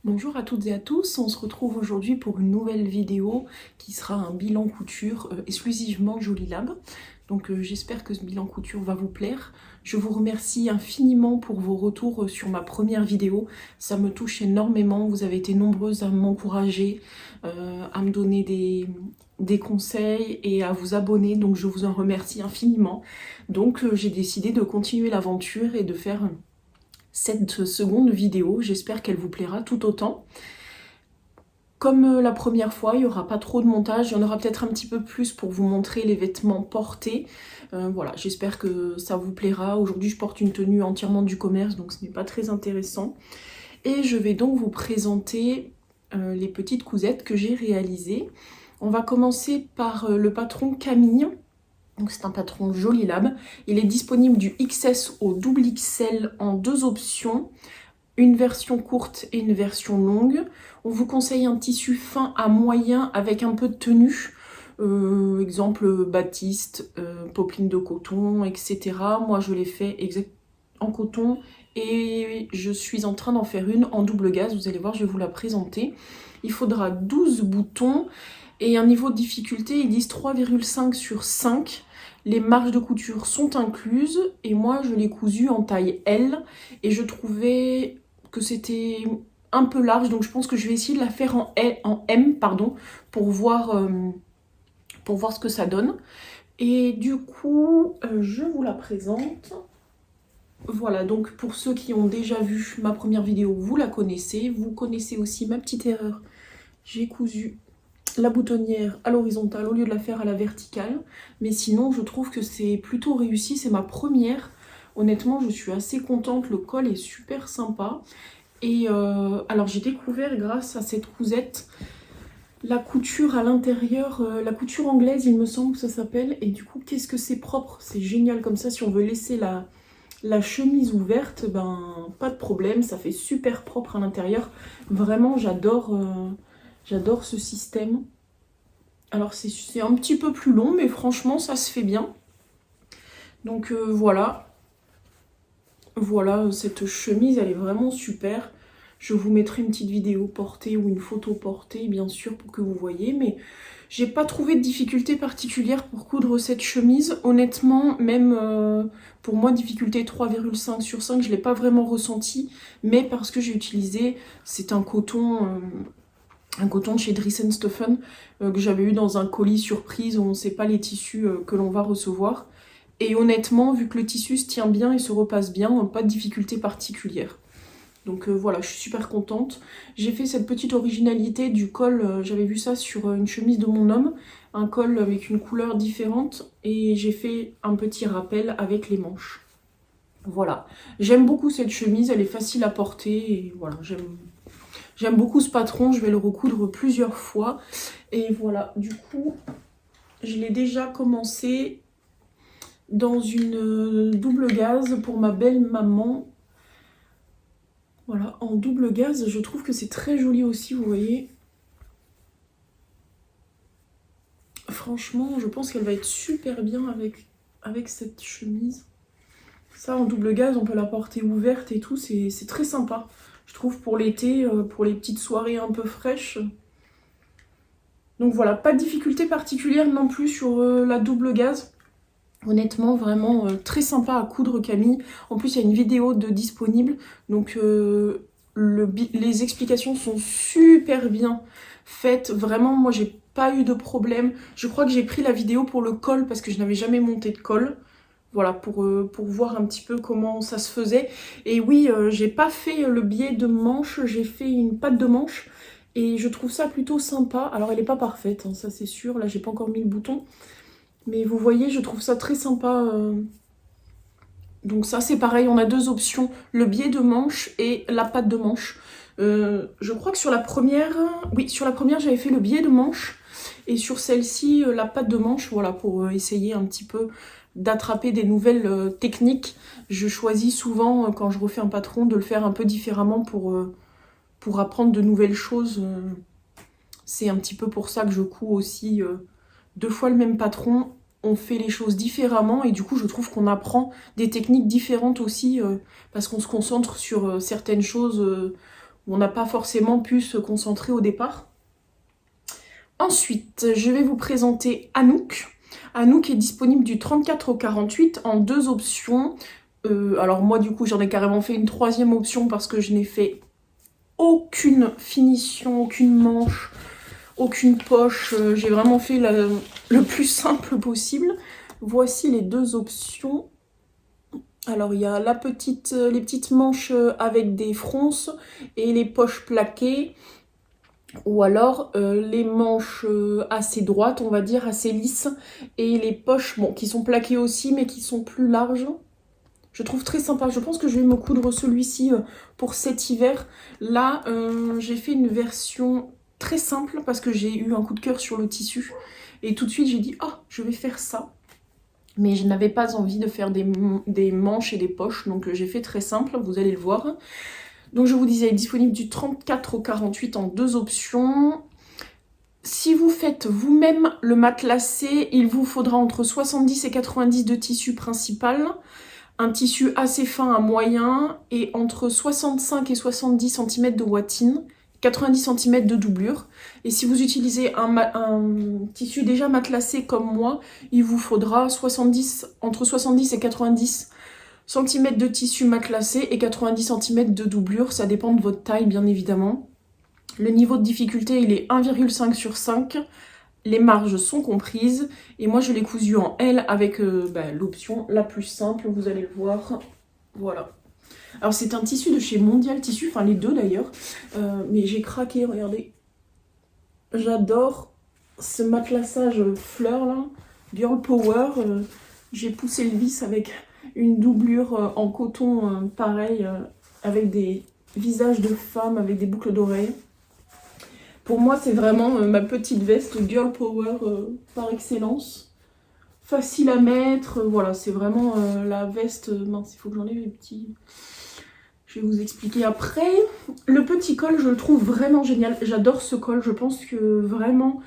Bonjour à toutes et à tous, on se retrouve aujourd'hui pour une nouvelle vidéo qui sera un bilan couture exclusivement Jolie Lab. Donc j'espère que ce bilan couture va vous plaire. Je vous remercie infiniment pour vos retours sur ma première vidéo. Ça me touche énormément, vous avez été nombreuses à m'encourager, à me donner des conseils et à vous abonner. Donc je vous en remercie infiniment. Donc j'ai décidé de continuer l'aventure et de faire cette seconde vidéo. J'espère qu'elle vous plaira tout autant. Comme la première fois, il n'y aura pas trop de montage, il y en aura peut-être un petit peu plus pour vous montrer les vêtements portés. Voilà, j'espère que ça vous plaira. Aujourd'hui, je porte une tenue entièrement du commerce, donc ce n'est pas très intéressant. Et je vais donc vous présenter les petites cousettes que j'ai réalisées. On va commencer par le patron Camille. Donc c'est un patron Jolie Lab. Il est disponible du XS au double XL en deux options, une version courte et une version longue. On vous conseille un tissu fin à moyen avec un peu de tenue, exemple batiste, popeline de coton, etc. Moi je l'ai fait en coton et je suis en train d'en faire une en double gaze. Vous allez voir, je vais vous la présenter. Il faudra 12 boutons. Et un niveau de difficulté, ils disent 3,5 sur 5. Les marges de couture sont incluses et moi je l'ai cousu en taille L et je trouvais que c'était un peu large, donc je pense que je vais essayer de la faire en M pardon, pour voir ce que ça donne. Et du coup, je vous la présente. Voilà, donc pour ceux qui ont déjà vu ma première vidéo, vous la connaissez. Vous connaissez aussi ma petite erreur. J'ai cousu la boutonnière à l'horizontale au lieu de la faire à la verticale, mais sinon je trouve que c'est plutôt réussi, c'est ma première. Honnêtement, je suis assez contente, le col est super sympa. Et alors j'ai découvert grâce à cette cousette la couture à l'intérieur, la couture anglaise il me semble que ça s'appelle, et du coup qu'est-ce que c'est propre, c'est génial comme ça. Si on veut laisser la chemise ouverte, ben pas de problème, ça fait super propre à l'intérieur. Vraiment j'adore ce système. Alors c'est un petit peu plus long, mais franchement ça se fait bien. Donc voilà. Voilà, cette chemise elle est vraiment super. Je vous mettrai une petite vidéo portée ou une photo portée bien sûr pour que vous voyez. Mais j'ai pas trouvé de difficulté particulière pour coudre cette chemise. Honnêtement, même pour moi difficulté 3,5 sur 5, je l'ai pas vraiment ressenti. Mais parce que j'ai utilisé, c'est un coton de chez Dries & Stephen que j'avais eu dans un colis surprise où on ne sait pas les tissus que l'on va recevoir. Et honnêtement, vu que le tissu se tient bien et se repasse bien, pas de difficulté particulière. Donc voilà, je suis super contente. J'ai fait cette petite originalité du col, j'avais vu ça sur une chemise de mon homme, un col avec une couleur différente, et j'ai fait un petit rappel avec les manches. Voilà, j'aime beaucoup cette chemise, elle est facile à porter, et voilà, j'aime beaucoup ce patron, je vais le recoudre plusieurs fois. Et voilà, du coup, je l'ai déjà commencé dans une double gaze pour ma belle maman. Voilà, en double gaze, je trouve que c'est très joli aussi, vous voyez. Franchement, je pense qu'elle va être super bien avec cette chemise. Ça, en double gaze, on peut la porter ouverte et tout, c'est très sympa. Je trouve pour l'été, pour les petites soirées un peu fraîches. Donc voilà, pas de difficulté particulière non plus sur la double gaze. Honnêtement, vraiment très sympa à coudre Camille. En plus, il y a une vidéo de disponible. Donc les explications sont super bien faites. Vraiment, moi, j'ai pas eu de problème. Je crois que j'ai pris la vidéo pour le col parce que je n'avais jamais monté de col. Voilà, pour voir un petit peu comment ça se faisait. Et oui, j'ai pas fait le biais de manche, j'ai fait une patte de manche. Et je trouve ça plutôt sympa. Alors, elle n'est pas parfaite, hein, ça c'est sûr. Là, j'ai pas encore mis le bouton. Mais vous voyez, je trouve ça très sympa. Donc ça, c'est pareil, on a deux options. Le biais de manche et la patte de manche. Je crois que sur la première... Oui, sur la première, j'avais fait le biais de manche. Et sur celle-ci, la patte de manche, voilà, pour essayer un petit peu d'attraper des nouvelles techniques. Je choisis souvent, quand je refais un patron, de le faire un peu différemment pour apprendre de nouvelles choses. C'est un petit peu pour ça que je couds aussi... deux fois le même patron, on fait les choses différemment et du coup je trouve qu'on apprend des techniques différentes aussi parce qu'on se concentre sur certaines choses on n'a pas forcément pu se concentrer au départ. Ensuite, je vais vous présenter Anouk. Anouk est disponible du 34 au 48 en 2 options. Alors moi du coup j'en ai carrément fait une 3e option parce que je n'ai fait aucune finition, aucune manche, aucune poche. J'ai vraiment fait le plus simple possible. Voici les 2 options. Alors il y a les petites manches avec des fronces et les poches plaquées. Ou alors les manches assez droites, on va dire, assez lisses. Et les poches, bon, qui sont plaquées aussi, mais qui sont plus larges. Je trouve très sympa. Je pense que je vais me coudre celui-ci pour cet hiver. Là, j'ai fait une version très simple parce que j'ai eu un coup de cœur sur le tissu. Et tout de suite, j'ai dit, ah, je vais faire ça. Mais je n'avais pas envie de faire des manches et des poches. Donc j'ai fait très simple, vous allez le voir. Donc je vous disais, elle est disponible du 34 au 48 en 2 options. Si vous faites vous-même le matelassé, il vous faudra entre 70 et 90 de tissu principal, un tissu assez fin à moyen et entre 65 et 70 cm de watine, 90 cm de doublure. Et si vous utilisez un tissu déjà matelassé comme moi, il vous faudra entre 70 et 90 cm de tissu matelassé et 90 cm de doublure, ça dépend de votre taille bien évidemment. Le niveau de difficulté il est 1,5 sur 5, les marges sont comprises et moi je l'ai cousu en L avec l'option la plus simple, vous allez le voir, voilà. Alors c'est un tissu de chez Mondial Tissu, enfin les deux d'ailleurs, mais j'ai craqué, regardez. J'adore ce matelassage fleur là, Girl Power, j'ai poussé le vis avec une doublure en coton pareil, avec des visages de femmes, avec des boucles d'oreilles. Pour moi, c'est vraiment ma petite veste Girl Power par excellence. Facile à mettre, voilà, c'est vraiment la veste... mince, il faut que j'enlève les petits... Je vais vous expliquer après. Le petit col, je le trouve vraiment génial. J'adore ce col, je pense que vraiment,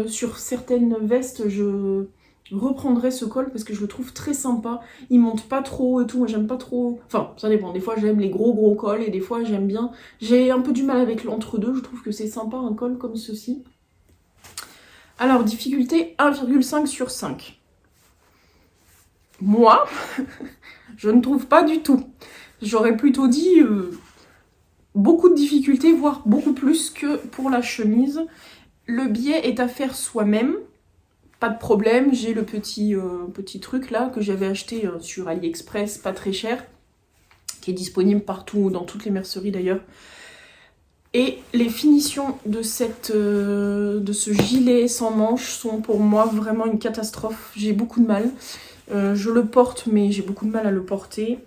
sur certaines vestes, je reprendrai ce col parce que je le trouve très sympa. Il monte pas trop et tout, moi j'aime pas trop... Enfin, ça dépend, des fois j'aime les gros cols et des fois j'aime bien... J'ai un peu du mal avec l'entre-deux, je trouve que c'est sympa un col comme ceci. Alors, difficulté 1,5 sur 5. Moi, je ne trouve pas du tout. J'aurais plutôt dit beaucoup de difficultés, voire beaucoup plus que pour la chemise. Le biais est à faire soi-même. Pas de problème, j'ai le petit truc là que j'avais acheté sur AliExpress, pas très cher, qui est disponible partout, dans toutes les merceries d'ailleurs. Et les finitions de ce gilet sans manches sont pour moi vraiment une catastrophe. J'ai beaucoup de mal. Je le porte, mais j'ai beaucoup de mal à le porter.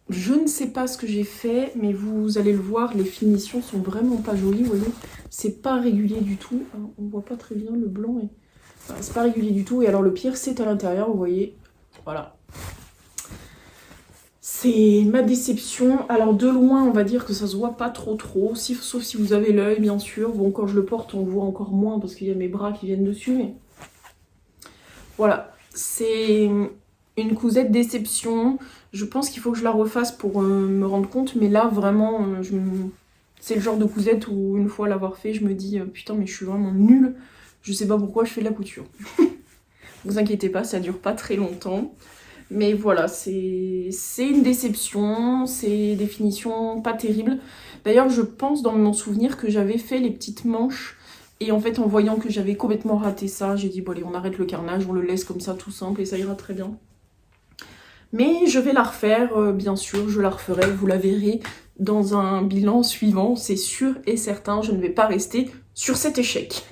Je ne sais pas ce que j'ai fait, mais vous allez le voir, les finitions sont vraiment pas jolies, vous voyez. C'est pas régulier du tout. Alors, on voit pas très bien le blanc. Enfin, c'est pas régulier du tout. Et alors le pire, c'est à l'intérieur, vous voyez. Voilà. C'est ma déception. Alors de loin, on va dire que ça se voit pas trop, sauf si vous avez l'œil, bien sûr. Bon, quand je le porte, on voit encore moins parce qu'il y a mes bras qui viennent dessus. Mais... voilà, c'est une cousette déception. Je pense qu'il faut que je la refasse pour me rendre compte. Mais là, vraiment, c'est le genre de cousette où, une fois l'avoir fait, je me dis putain, mais je suis vraiment nulle. Je sais pas pourquoi je fais de la couture. Vous inquiétez pas, ça dure pas très longtemps. Mais voilà, c'est une déception, c'est des finitions pas terribles. D'ailleurs, je pense dans mon souvenir que j'avais fait les petites manches. Et en fait, en voyant que j'avais complètement raté ça, j'ai dit, bon allez, on arrête le carnage, on le laisse comme ça tout simple et ça ira très bien. Mais je vais la refaire, bien sûr, je la referai, vous la verrez dans un bilan suivant, c'est sûr et certain, je ne vais pas rester sur cet échec.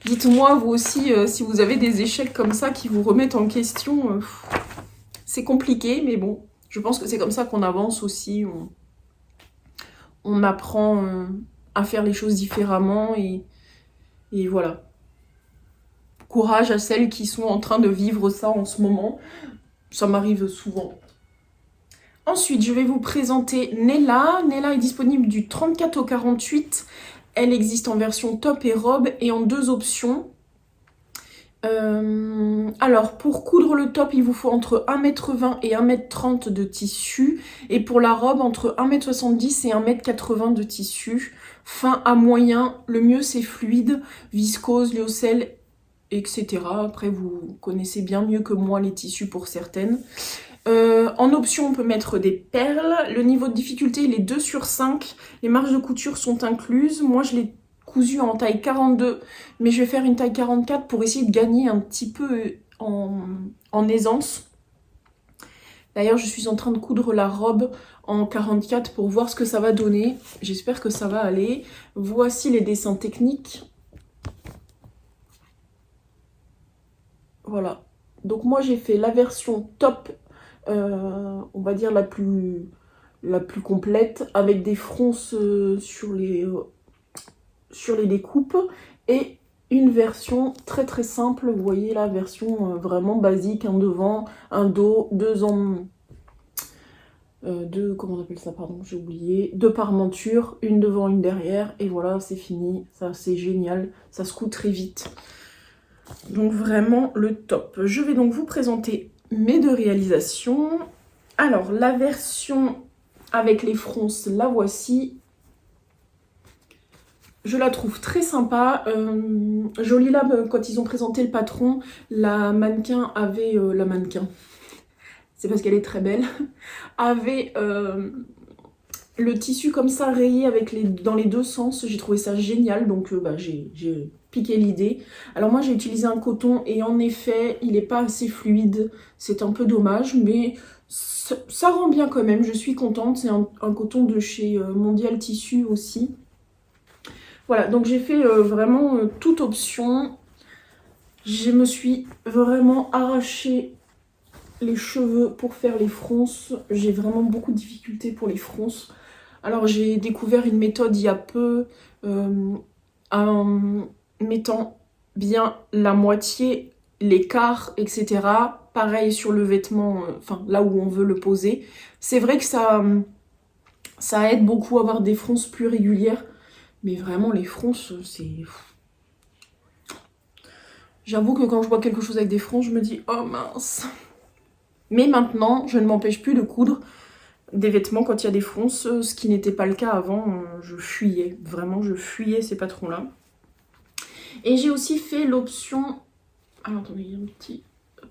Dites-moi vous aussi si vous avez des échecs comme ça qui vous remettent en question. C'est compliqué, mais bon, je pense que c'est comme ça qu'on avance aussi. On apprend à faire les choses différemment et voilà. Courage à celles qui sont en train de vivre ça en ce moment. Ça m'arrive souvent. Ensuite, je vais vous présenter Nella. Nella est disponible du 34 au 48. Elle existe en version top et robe et en 2 options. Alors, pour coudre le top, il vous faut entre 1,20 m et 1,30 m de tissu. Et pour la robe, entre 1,70 m et 1,80 m de tissu. Fin à moyen, le mieux c'est fluide, viscose, lyocell, etc. Après, vous connaissez bien mieux que moi les tissus pour certaines. En option, on peut mettre des perles. Le niveau de difficulté, il est 2/5. Les marges de couture sont incluses. Moi, je l'ai cousu en taille 42, mais je vais faire une taille 44 pour essayer de gagner un petit peu en aisance. D'ailleurs, je suis en train de coudre la robe en 44 pour voir ce que ça va donner. J'espère que ça va aller. Voici les dessins techniques. Voilà. Donc moi, j'ai fait la version top, on va dire la plus complète, avec des fronces sur les découpes, et une version très très simple, vous voyez la version vraiment basique, un devant, un dos, comment on appelle ça, pardon, j'ai oublié, deux parmentures, une devant, une derrière, et voilà, c'est fini. Ça, c'est génial, ça se coud très vite. Donc vraiment le top. Je vais donc vous présenter mes deux réalisations. Alors, la version avec les fronces, la voici. Je la trouve très sympa. Jolie Lab, quand ils ont présenté le patron, la mannequin avait... la mannequin, c'est parce qu'elle est très belle, avait le tissu comme ça rayé avec dans les deux sens. J'ai trouvé ça génial, donc j'ai piqué l'idée. Alors moi j'ai utilisé un coton et en effet il n'est pas assez fluide, c'est un peu dommage, mais ça rend bien quand même, je suis contente. C'est un coton de chez Mondial Tissu aussi. Voilà, donc j'ai fait vraiment toute option. Je me suis vraiment arraché les cheveux pour faire les fronces. J'ai vraiment beaucoup de difficultés pour les fronces. Alors j'ai découvert une méthode il y a peu, en mettant bien la moitié, les quarts, etc. Pareil sur le vêtement, enfin là où on veut le poser. C'est vrai que ça aide beaucoup à avoir des fronces plus régulières. Mais vraiment les fronces, c'est... J'avoue que quand je vois quelque chose avec des fronces, je me dis « Oh mince !» Mais maintenant, je ne m'empêche plus de coudre des vêtements quand il y a des fronces, ce qui n'était pas le cas avant. Je fuyais, vraiment je fuyais ces patrons-là. Et j'ai aussi fait l'option... Alors attendez, il y a un petit... Hop,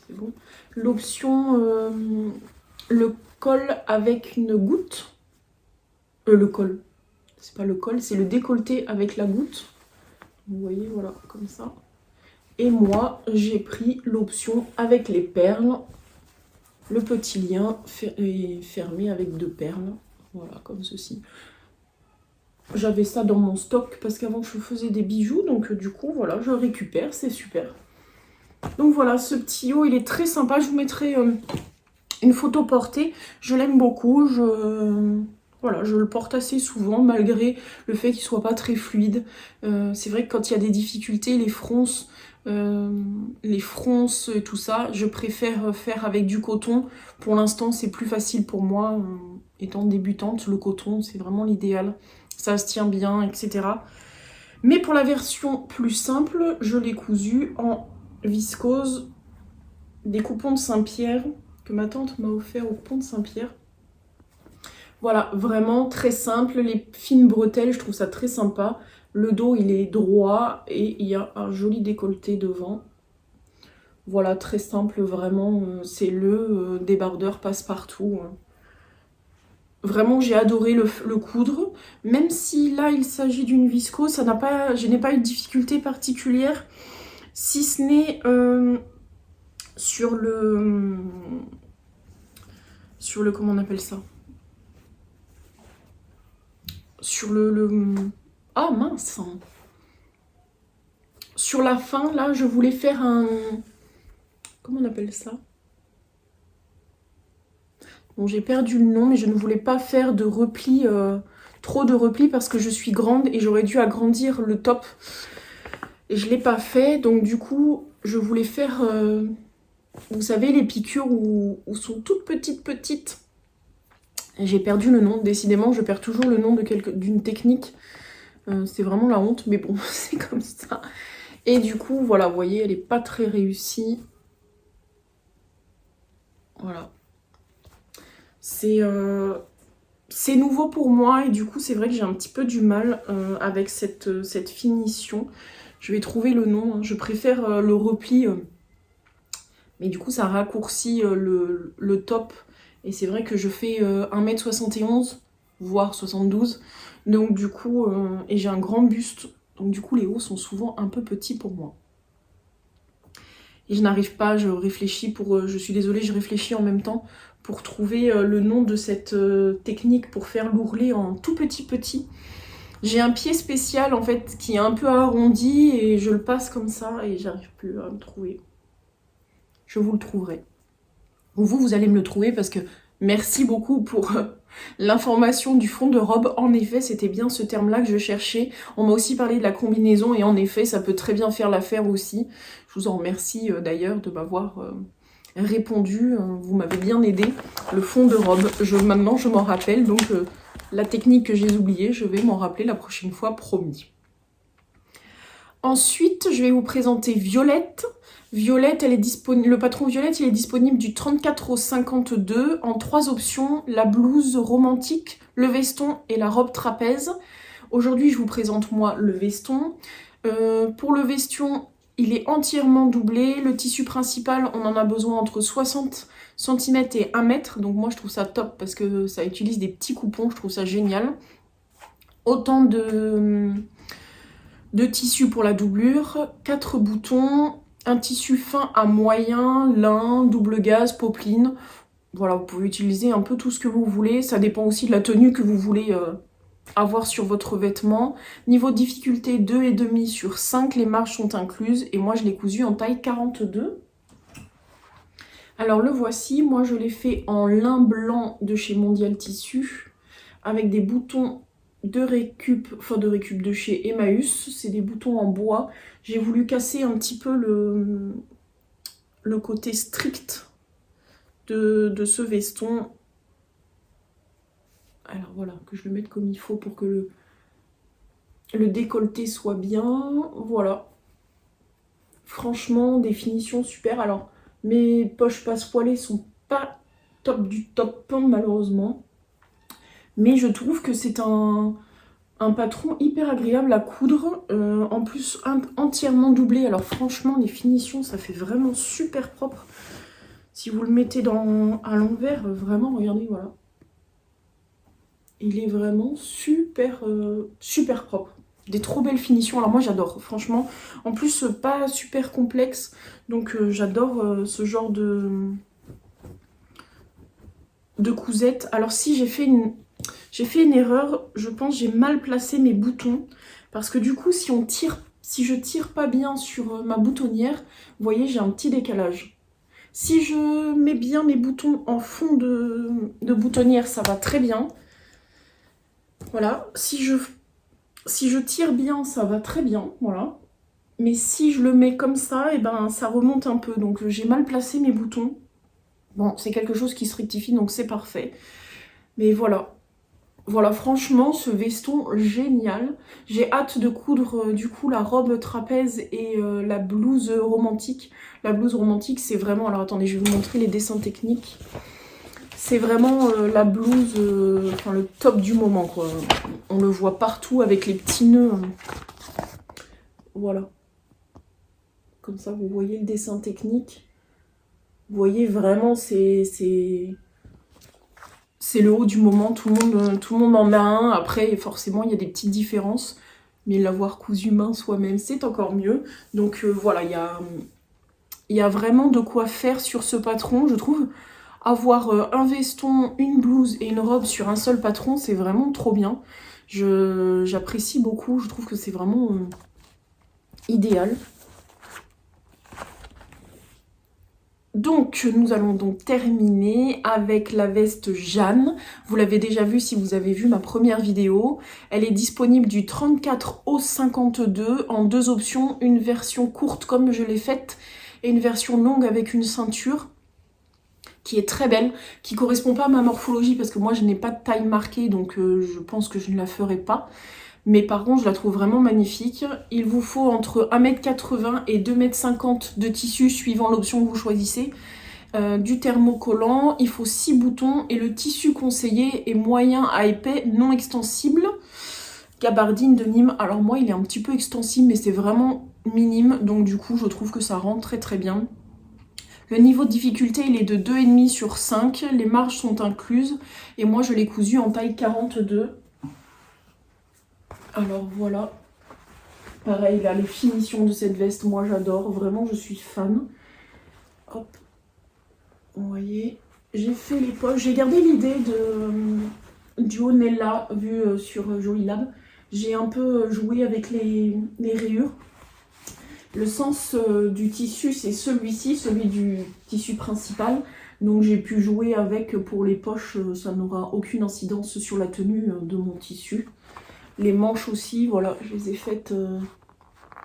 c'est bon. L'option, le col avec une goutte. Le col. C'est pas le col, c'est le décolleté avec la goutte. Vous voyez, voilà, comme ça. Et moi, j'ai pris l'option avec les perles. Le petit lien est fermé avec deux perles. Voilà, comme ceci. J'avais ça dans mon stock parce qu'avant, je faisais des bijoux. Donc, du coup, voilà, je récupère. C'est super. Donc, voilà, ce petit haut, il est très sympa. Je vous mettrai une photo portée. Je l'aime beaucoup. Voilà, je le porte assez souvent, malgré le fait qu'il soit pas très fluide. C'est vrai que quand il y a des difficultés, les fronces et tout ça, je préfère faire avec du coton. Pour l'instant, c'est plus facile pour moi. Étant débutante, le coton, c'est vraiment l'idéal. Ça se tient bien, etc. Mais pour la version plus simple, je l'ai cousu en viscose, des coupons de Saint-Pierre, que ma tante m'a offert au coupon de Saint-Pierre. Voilà, vraiment très simple. Les fines bretelles, je trouve ça très sympa. Le dos, il est droit et il y a un joli décolleté devant. Voilà, très simple, vraiment. C'est le débardeur passe-partout. Vraiment, j'ai adoré le coudre. Même si là, il s'agit d'une viscose, je n'ai pas eu de difficulté particulière. Si ce n'est sur le... Comment on appelle ça ? Sur Ah mince! Sur la fin, là, je voulais faire un... Comment on appelle ça? Bon, j'ai perdu le nom, mais je ne voulais pas faire de repli, trop de repli, parce que je suis grande et j'aurais dû agrandir le top. Et je ne l'ai pas fait, donc du coup, je voulais faire... vous savez, les piqûres où sont toutes petites. J'ai perdu le nom, décidément, je perds toujours le nom d'une technique. C'est vraiment la honte, mais bon, c'est comme ça. Et du coup, voilà, vous voyez, elle n'est pas très réussie. Voilà. C'est nouveau pour moi et du coup, c'est vrai que j'ai un petit peu du mal avec cette finition. Je vais trouver le nom, hein. Je préfère le repli, mais du coup, ça raccourcit le top. Et c'est vrai que je fais 1m71, voire 72. Donc du coup, et j'ai un grand buste. Donc du coup, les hauts sont souvent un peu petits pour moi. Et je n'arrive pas, je réfléchis je suis désolée, je réfléchis en même temps pour trouver le nom de cette technique pour faire l'ourlet en tout petit. J'ai un pied spécial en fait qui est un peu arrondi et je le passe comme ça et j'arrive plus à le trouver. Je vous le trouverai. Ou vous allez me le trouver parce que merci beaucoup pour l'information du fond de robe. En effet, c'était bien ce terme-là que je cherchais. On m'a aussi parlé de la combinaison et en effet, ça peut très bien faire l'affaire aussi. Je vous en remercie d'ailleurs de m'avoir répondu. Vous m'avez bien aidé. Le fond de robe, maintenant je m'en rappelle. Donc la technique que j'ai oubliée, je vais m'en rappeler la prochaine fois, promis. Ensuite, je vais vous présenter Violette. Violette, elle est disponible. Le patron Violette, il est disponible du 34 au 52 en 3 options, la blouse romantique, le veston et la robe trapèze. Aujourd'hui, je vous présente moi le veston. Pour le veston, il est entièrement doublé. Le tissu principal, on en a besoin entre 60 cm et 1 mètre. Donc moi, je trouve ça top parce que ça utilise des petits coupons. Je trouve ça génial. Autant de tissu pour la doublure, 4 boutons, un tissu fin à moyen, lin, double gaze, popeline. Voilà, vous pouvez utiliser un peu tout ce que vous voulez. Ça dépend aussi de la tenue que vous voulez avoir sur votre vêtement. Niveau de difficulté, 2,5 sur 5. Les marges sont incluses. Et moi, je l'ai cousu en taille 42. Alors, le voici. Moi, je l'ai fait en lin blanc de chez Mondial Tissu. Avec des boutons de récup de chez Emmaüs. C'est des boutons en bois. J'ai voulu casser un petit peu le côté strict de ce veston. Alors voilà, que je le mette comme il faut pour que le décolleté soit bien. Voilà. Franchement, des finitions super. Alors, mes poches passe-poilées sont pas top du top, malheureusement. Mais je trouve que c'est un patron hyper agréable à coudre. En plus, entièrement doublé. Alors franchement, les finitions, ça fait vraiment super propre. Si vous le mettez à l'envers, vraiment, regardez, voilà. Il est vraiment super, super propre. Des trop belles finitions. Alors moi, j'adore, franchement. En plus, pas super complexe. Donc, j'adore ce genre de cousette. Alors, si j'ai fait une erreur, je pense j'ai mal placé mes boutons. Parce que du coup, si je tire pas bien sur ma boutonnière, vous voyez, j'ai un petit décalage. Si je mets bien mes boutons en fond de boutonnière, ça va très bien. Voilà, si je tire bien, ça va très bien, voilà. Mais si je le mets comme ça, et ben ça remonte un peu. Donc j'ai mal placé mes boutons. Bon, c'est quelque chose qui se rectifie, donc c'est parfait. Mais voilà. Voilà, franchement, ce veston, génial. J'ai hâte de coudre du coup la robe trapèze et la blouse romantique. La blouse romantique, c'est vraiment... Alors attendez, je vais vous montrer les dessins techniques. C'est vraiment la blouse, enfin le top du moment, quoi. On le voit partout avec les petits nœuds. Voilà. Comme ça, vous voyez le dessin technique. Vous voyez vraiment, c'est le haut du moment. Tout le monde en a un. Après, forcément, il y a des petites différences. Mais l'avoir cousu main soi-même, c'est encore mieux. Donc voilà, il y a vraiment de quoi faire sur ce patron, je trouve. Avoir un veston, une blouse et une robe sur un seul patron, c'est vraiment trop bien. J'apprécie beaucoup, je trouve que c'est vraiment idéal. Donc, nous allons donc terminer avec la veste Jeanne. Vous l'avez déjà vue si vous avez vu ma première vidéo. Elle est disponible du 34 au 52 en 2 options. Une version courte comme je l'ai faite et une version longue avec une ceinture qui est très belle, qui correspond pas à ma morphologie parce que moi je n'ai pas de taille marquée, donc je pense que je ne la ferai pas. Mais par contre, je la trouve vraiment magnifique. Il vous faut entre 1,80 m et 2,50 m de tissu, suivant l'option que vous choisissez. Du thermocollant, il faut 6 boutons et le tissu conseillé est moyen à épais, non extensible. Gabardine de Nîmes. Alors moi, il est un petit peu extensible, mais c'est vraiment minime. Donc du coup, je trouve que ça rend très très bien. Le niveau de difficulté, il est de 2,5 sur 5. Les marges sont incluses. Et moi, je l'ai cousu en taille 42. Alors voilà. Pareil, là, les finitions de cette veste, moi, j'adore. Vraiment, je suis fan. Hop. Vous voyez. J'ai fait les poches. J'ai gardé l'idée du Onella vu sur Jolie Lab. J'ai un peu joué avec les rayures. Le sens du tissu, c'est celui-ci, celui du tissu principal. Donc j'ai pu jouer avec pour les poches, ça n'aura aucune incidence sur la tenue de mon tissu. Les manches aussi, voilà, je les ai faites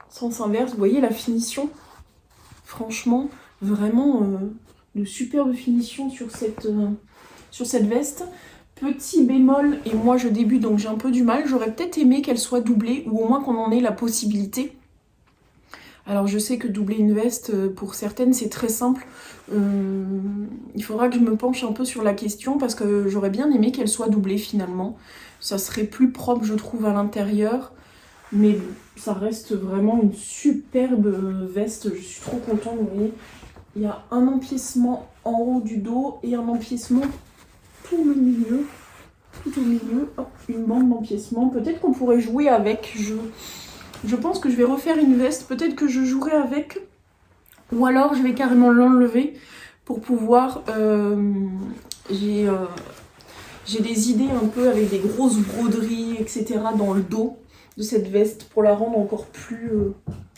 sens inverse. Vous voyez la finition? Franchement, vraiment de superbe finition sur cette veste. Petit bémol, et moi je débute donc j'ai un peu du mal, j'aurais peut-être aimé qu'elle soit doublée ou au moins qu'on en ait la possibilité. Alors je sais que doubler une veste, pour certaines, c'est très simple. Il faudra que je me penche un peu sur la question parce que j'aurais bien aimé qu'elle soit doublée finalement. Ça serait plus propre, je trouve, à l'intérieur. Mais ça reste vraiment une superbe veste. Je suis trop contente, vous voyez. Il y a un empiècement en haut du dos et un empiècement tout le milieu. Tout au milieu, hop, une bande d'empiècement. Peut-être qu'on pourrait jouer avec. Je pense que je vais refaire une veste, peut-être que je jouerai avec, ou alors je vais carrément l'enlever pour pouvoir... j'ai des idées un peu avec des grosses broderies, etc. dans le dos de cette veste pour la rendre encore plus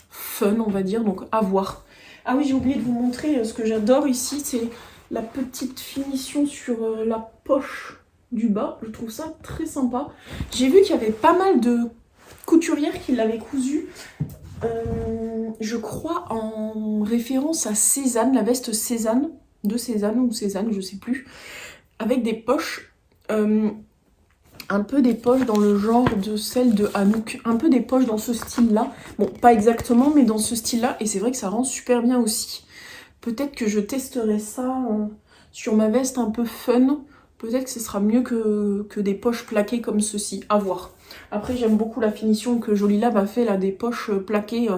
fun, on va dire, donc à voir. Ah oui, j'ai oublié de vous montrer ce que j'adore ici, c'est la petite finition sur la poche du bas. Je trouve ça très sympa. J'ai vu qu'il y avait pas mal de couturière qui l'avait cousu, je crois en référence à Cézanne, la veste Cézanne, de Cézanne ou Cézanne, je sais plus, avec des poches, un peu des poches dans le genre de celle de Anouk, un peu des poches dans ce style-là, bon pas exactement mais dans ce style-là, et c'est vrai que ça rend super bien aussi. Peut-être que je testerai ça sur ma veste un peu fun, peut-être que ce sera mieux que des poches plaquées comme ceci, à voir. Après, j'aime beaucoup la finition que Jolie Lab a fait, là, des poches plaquées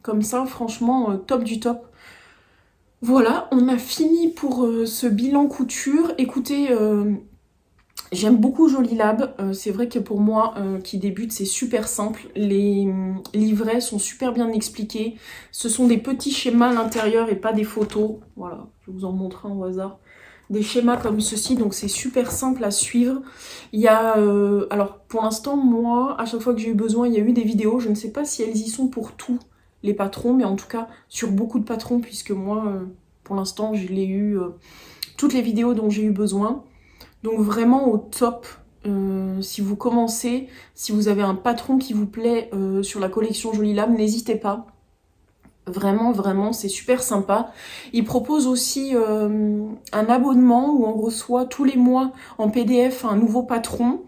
comme ça. Franchement, top du top. Voilà, on a fini pour ce bilan couture. Écoutez, j'aime beaucoup Jolie Lab. C'est vrai que pour moi, qui débute, c'est super simple. Les livrets sont super bien expliqués. Ce sont des petits schémas à l'intérieur et pas des photos. Voilà, je vais vous en montrer au hasard. Des schémas comme ceci, donc c'est super simple à suivre. Il y a, alors pour l'instant, moi, à chaque fois que j'ai eu besoin, il y a eu des vidéos. Je ne sais pas si elles y sont pour tous les patrons, mais en tout cas sur beaucoup de patrons, puisque moi, pour l'instant, je l'ai eu toutes les vidéos dont j'ai eu besoin. Donc vraiment au top. Si vous commencez, si vous avez un patron qui vous plaît sur la collection Jolie Lab, n'hésitez pas. Vraiment, vraiment, c'est super sympa. Il propose aussi un abonnement où on reçoit tous les mois en PDF un nouveau patron.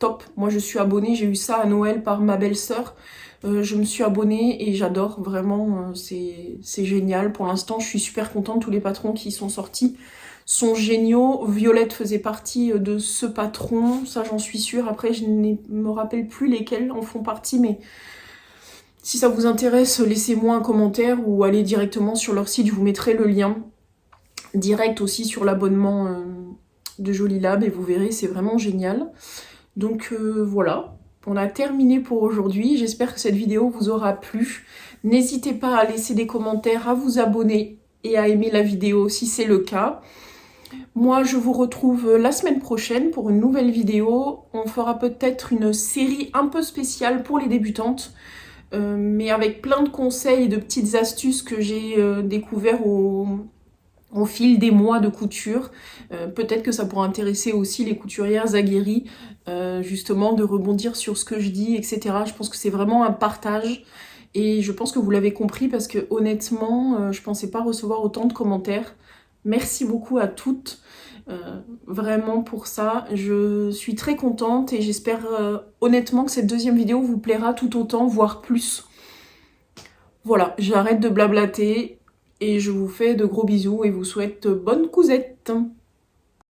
Top, moi je suis abonnée, j'ai eu ça à Noël par ma belle-sœur. Je me suis abonnée et j'adore, vraiment, c'est génial. Pour l'instant, je suis super contente, tous les patrons qui sont sortis sont géniaux. Violette faisait partie de ce patron, ça j'en suis sûre. Après, je ne me rappelle plus lesquels en font partie, mais... Si ça vous intéresse, laissez-moi un commentaire ou allez directement sur leur site, je vous mettrai le lien direct aussi sur l'abonnement de Jolie Lab et vous verrez, c'est vraiment génial. Donc voilà, on a terminé pour aujourd'hui. J'espère que cette vidéo vous aura plu. N'hésitez pas à laisser des commentaires, à vous abonner et à aimer la vidéo si c'est le cas. Moi, je vous retrouve la semaine prochaine pour une nouvelle vidéo. On fera peut-être une série un peu spéciale pour les débutantes. Mais avec plein de conseils et de petites astuces que j'ai découvert au fil des mois de couture. Peut-être que ça pourra intéresser aussi les couturières aguerries, justement de rebondir sur ce que je dis, etc. Je pense que c'est vraiment un partage et je pense que vous l'avez compris parce que honnêtement, je pensais pas recevoir autant de commentaires. Merci beaucoup à toutes. Vraiment pour ça, je suis très contente et j'espère honnêtement que cette deuxième vidéo vous plaira tout autant, voire plus. Voilà, j'arrête de blablater et je vous fais de gros bisous et vous souhaite bonne cousette.